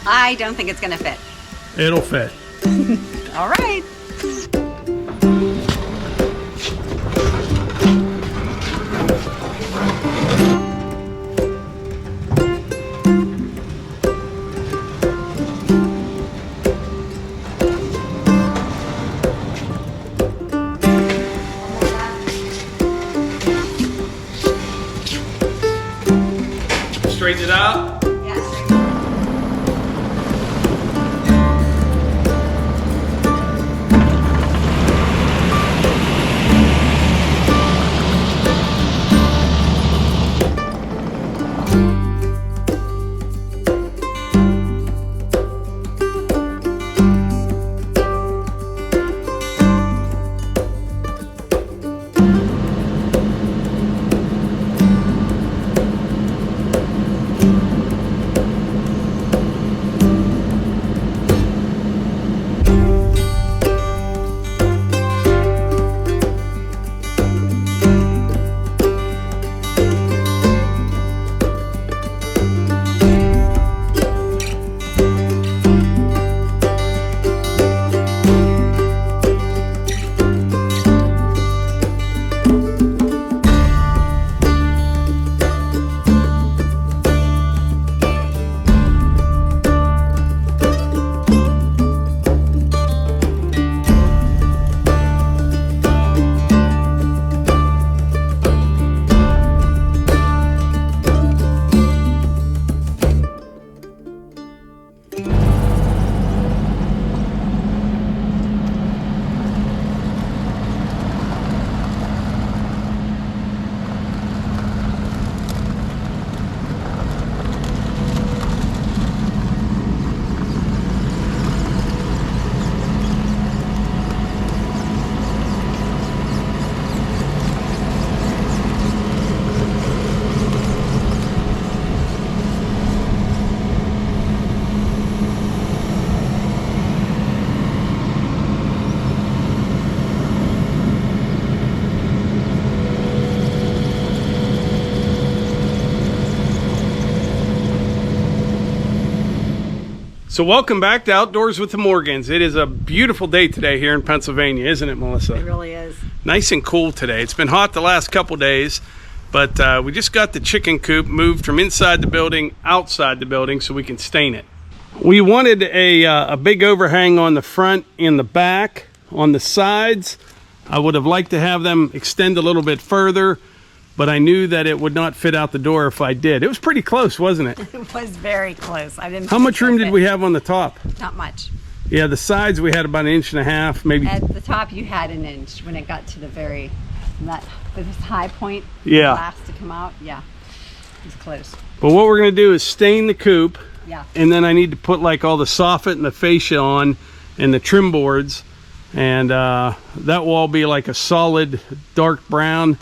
I don't think it's gonna fit. It'll fit. All right. Straighten it out. So welcome back to Outdoors with the Morgans. It is a beautiful day today here in Pennsylvania, isn't it, Melissa? It really is. Nice and cool today. It's been hot the last couple days, but we just got the chicken coop moved from inside the building outside the building so we can stain it. We wanted a big overhang on the front and the back. On the sides, I would have liked to have them extend a little bit further, but I knew that it would not fit out the door if I did. It was pretty close, wasn't it? It was very close. I didn't. How much room did we have on the top? Not much. Yeah, the sides we had about 1.5 inches, maybe. At the top you had 1 inch when it got to the very, this high point. Yeah. Last to come out. Yeah, it was close. But what we're gonna do is stain the coop. Yeah. And then I need to put like all the soffit and the fascia on and the trim boards. And that will all be like a solid dark brown.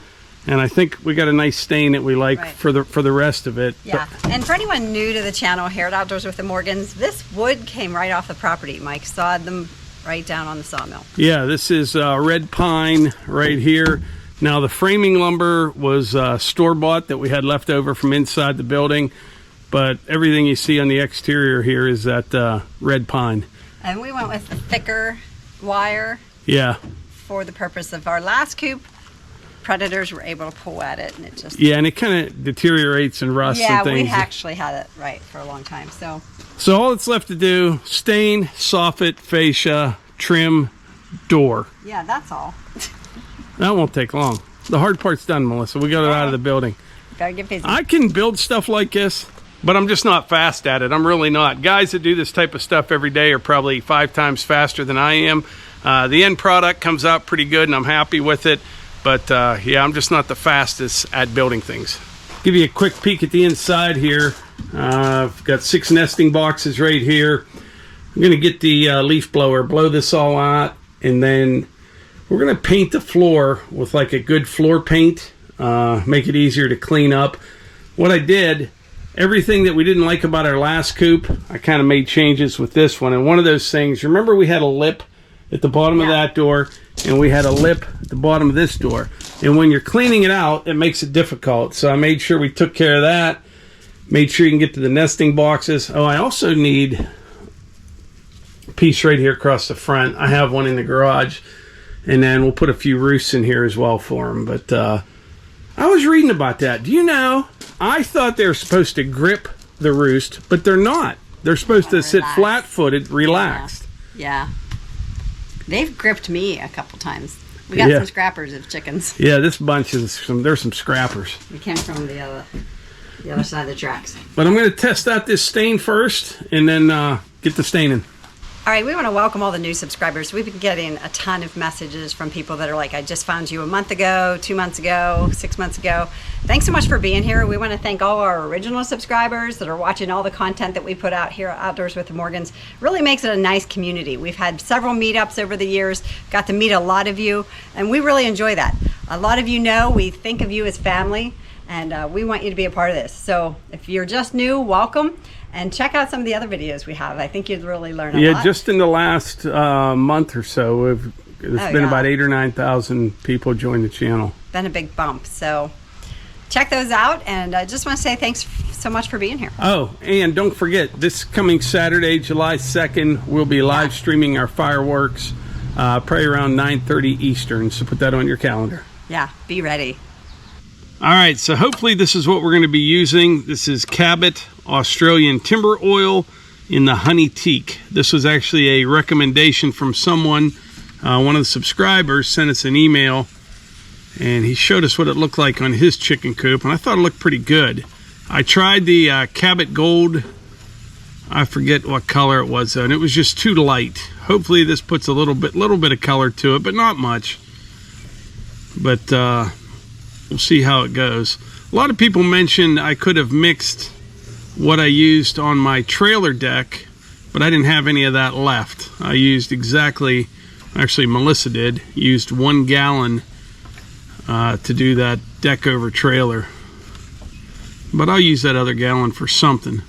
And I think we got a nice stain that we like for the rest of it. Yeah, and for anyone new to the channel here at Outdoors with the Morgans, this wood came right off the property. Mike sawed them right down on the sawmill. Yeah, this is red pine right here. Now the framing lumber was store-bought that we had left over from inside the building, but everything you see on the exterior here is that red pine. And we went with a thicker wire. Yeah. For the purpose of our last coop. Predators were able to pull at it, and it just and it kind of deteriorates and rusts and things. Yeah, we actually had it right for a long time. So all that's left to do: stain, soffit, fascia, trim, door. Yeah, that's all. That won't take long. The hard part's done, Melissa. We got it out of the building. Gotta get busy. I can build stuff like this, but I'm just not fast at it. I'm really not. Guys that do this type of stuff every day are probably 5 times faster than I am. The end product comes out pretty good, and I'm happy with it. But yeah, I'm just not the fastest at building things. Give you a quick peek at the inside here. I've got 6 nesting boxes right here. I'm going to get the leaf blower, blow this all out, and then we're going to paint the floor with like a good floor paint, make it easier to clean up. What I did, everything that we didn't like about our last coop, I kind of made changes with this one. And one of those things, remember we had a lip at the bottom of that door, and we had a lip at the bottom of this door. And when you're cleaning it out, it makes it difficult. So I made sure we took care of that. Made sure you can get to the nesting boxes. Oh, I also need a piece right here across the front. I have one in the garage. And then we'll put a few roosts in here as well for them. But I was reading about that. Do you know, I thought they were supposed to grip the roost, but they're not. They're supposed to sit flat-footed, relaxed. Yeah. They've gripped me a couple times. We got some scrappers of chickens. Yeah, this bunch is there's some scrappers. We came from the other side of the tracks. But I'm going to test out this stain first, and then get the staining. All right, we want to welcome all the new subscribers. We've been getting a ton of messages from people that are like, I just found you a month ago, 2 months ago, 6 months ago. Thanks so much for being here. We want to thank all our original subscribers that are watching all the content that we put out here at Outdoors with the Morgans. Really makes it a nice community. We've had several meetups over the years, got to meet a lot of you, and we really enjoy that. A lot of you know we think of you as family, and we want you to be a part of this. So if you're just new, welcome. And check out some of the other videos we have. I think you'd really learn a lot. Yeah, just in the last month or so, there's been about 8,000 or 9,000 people join the channel. Been a big bump. So check those out. And I just want to say thanks so much for being here. Oh, and don't forget, this coming Saturday, July 2nd, we'll be live streaming our fireworks, probably around 9:30 Eastern. So put that on your calendar. Yeah, be ready. All right, so hopefully this is what we're going to be using. This is Cabot Australian timber oil in the honey teak. This was actually a recommendation from someone. One of the subscribers sent us an email, and he showed us what it looked like on his chicken coop, and I thought it looked pretty good. I tried the Cabot Gold. I forget what color it was, though, and it was just too light. Hopefully this puts a little bit of color to it, but not much. But we'll see how it goes. A lot of people mentioned I could have mixed what I used on my trailer deck, but I didn't have any of that left. I used exactly, actually Melissa did, used 1 gallon to do that deck over trailer. But I'll use that other gallon for something.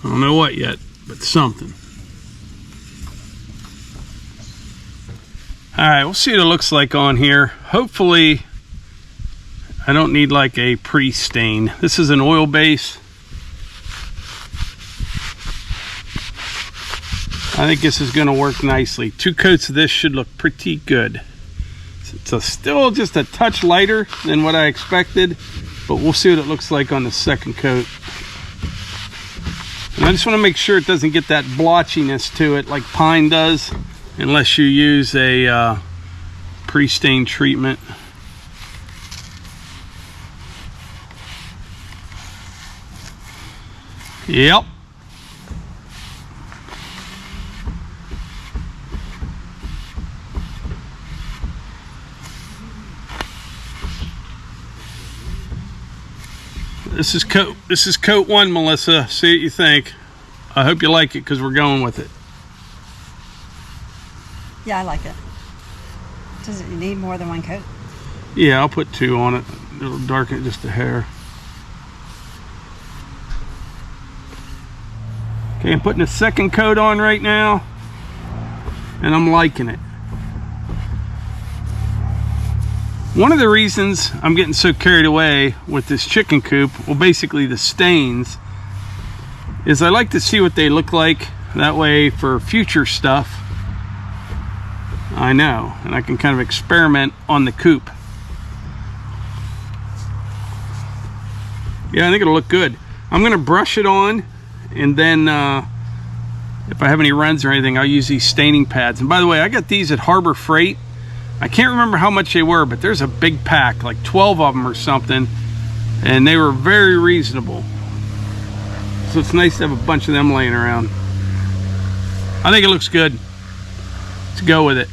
I don't know what yet, but something. All right, we'll see what it looks like on here. Hopefully I don't need like a pre-stain. This is an oil base. I think this is going to work nicely. 2 coats of this should look pretty good. It's still just a touch lighter than what I expected, but we'll see what it looks like on the second coat. And I just want to make sure it doesn't get that blotchiness to it like pine does, unless you use a pre-stain treatment. Yep. This is coat 1, Melissa. See what you think. I hope you like it because we're going with it. Yeah, I like it. Does it need more than 1 coat? Yeah, I'll put 2 on it. It'll darken it just a hair. Okay, I'm putting a second coat on right now, and I'm liking it. One of the reasons I'm getting so carried away with this chicken coop, well, basically the stains, is I like to see what they look like. That way, for future stuff, I know, and I can kind of experiment on the coop. Yeah, I think it'll look good. I'm going to brush it on. And then if I have any runs or anything, I'll use these staining pads. And by the way, I got these at Harbor Freight. I can't remember how much they were, but there's a big pack, like 12 of them or something. And they were very reasonable. So it's nice to have a bunch of them laying around. I think it looks good. Let's go with it.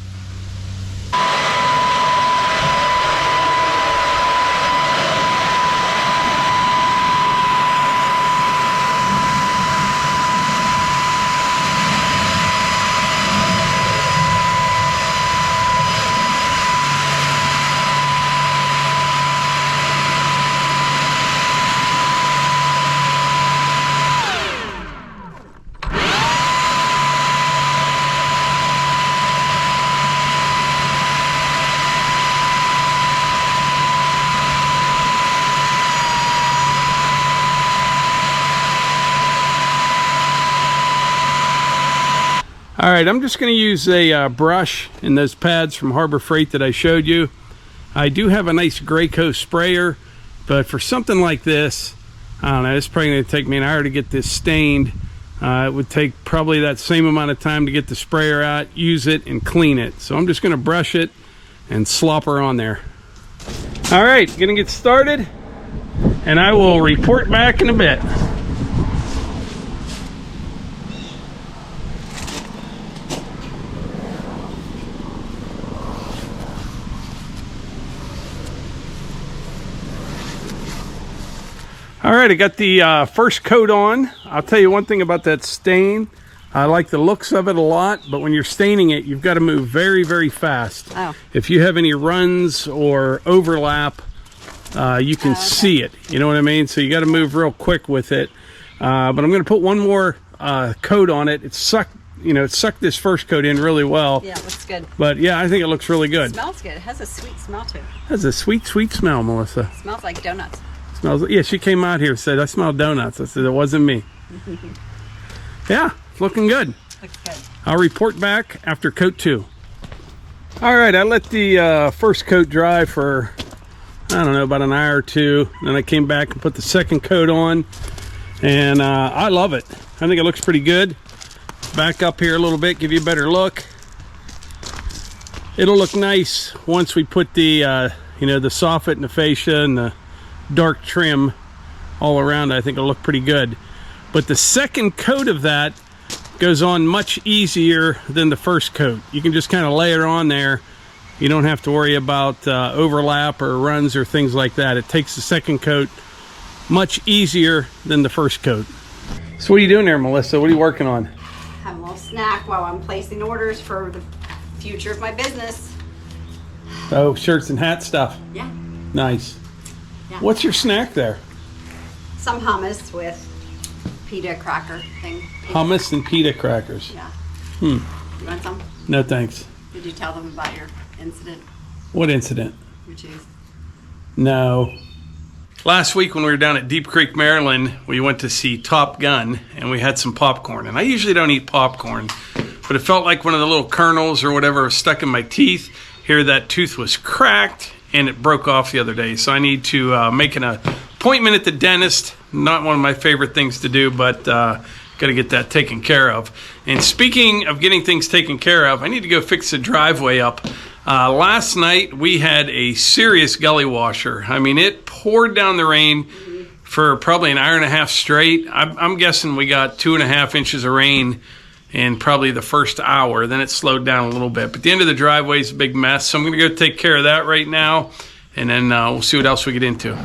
All right, I'm just going to use a brush in those pads from Harbor Freight that I showed you. I do have a nice Graco sprayer, but for something like this, I don't know, it's probably going to take me an hour to get this stained. It would take probably that same amount of time to get the sprayer out, use it, and clean it. So I'm just going to brush it and slop her on there. All right, going to get started, and I will report back in a bit. All right, I got the first coat on. I'll tell you one thing about that stain. I like the looks of it a lot, but when you're staining it, you've got to move very, very fast. Oh. If you have any runs or overlap, you can see it. You know what I mean? So you got to move real quick with it. But I'm going to put one more coat on it. It sucked this first coat in really well. Yeah, it looks good. But yeah, I think it looks really good. It smells good. It has a sweet smell to it. It has a sweet, sweet smell, Melissa. It smells like donuts. Yeah, she came out here and said, I smell donuts. I said, it wasn't me. Yeah, looking good. Looks good. I'll report back after coat 2. All right, I let the first coat dry for, I don't know, about an hour or two. Then I came back and put the second coat on, and I love it. I think it looks pretty good. Back up here a little bit, give you a better look. It'll look nice once we put the, the soffit and the fascia and the dark trim all around. I think it'll look pretty good. But the second coat of that goes on much easier than the first coat. You can just kind of layer on there. You don't have to worry about overlap or runs or things like that. It takes the second coat much easier than the first coat. So what are you doing there, Melissa? What are you working on? Have a little snack while I'm placing orders for the future of my business. Oh, shirts and hat stuff. Yeah. Nice. Yeah. What's your snack there? Some hummus with pita cracker thing. Hummus and pita crackers. Yeah. You want some? No thanks. Did you tell them about your incident? What incident? Your cheese. No. Last week when we were down at Deep Creek, Maryland, we went to see Top Gun, and we had some popcorn. And I usually don't eat popcorn, but it felt like one of the little kernels or whatever was stuck in my teeth. Here, that tooth was cracked, and it broke off the other day. So I need to make an appointment at the dentist. Not one of my favorite things to do, but got to get that taken care of. And speaking of getting things taken care of, I need to go fix the driveway up. Last night we had a serious gully washer. I mean, it poured down the rain for probably an hour and a half straight. I'm guessing we got 2.5 inches of rain in probably the first hour. Then it slowed down a little bit. But the end of the driveway is a big mess. So I'm going to go take care of that right now. And then we'll see what else we get into.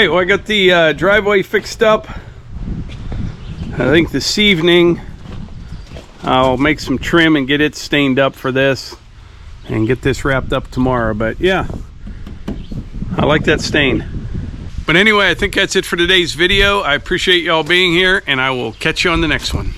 right, well, I got the driveway fixed up. I think this evening I'll make some trim and get it stained up for this and get this wrapped up tomorrow. But yeah, I like that stain. But anyway, I think that's it for today's video. I appreciate y'all being here, and I will catch you on the next one.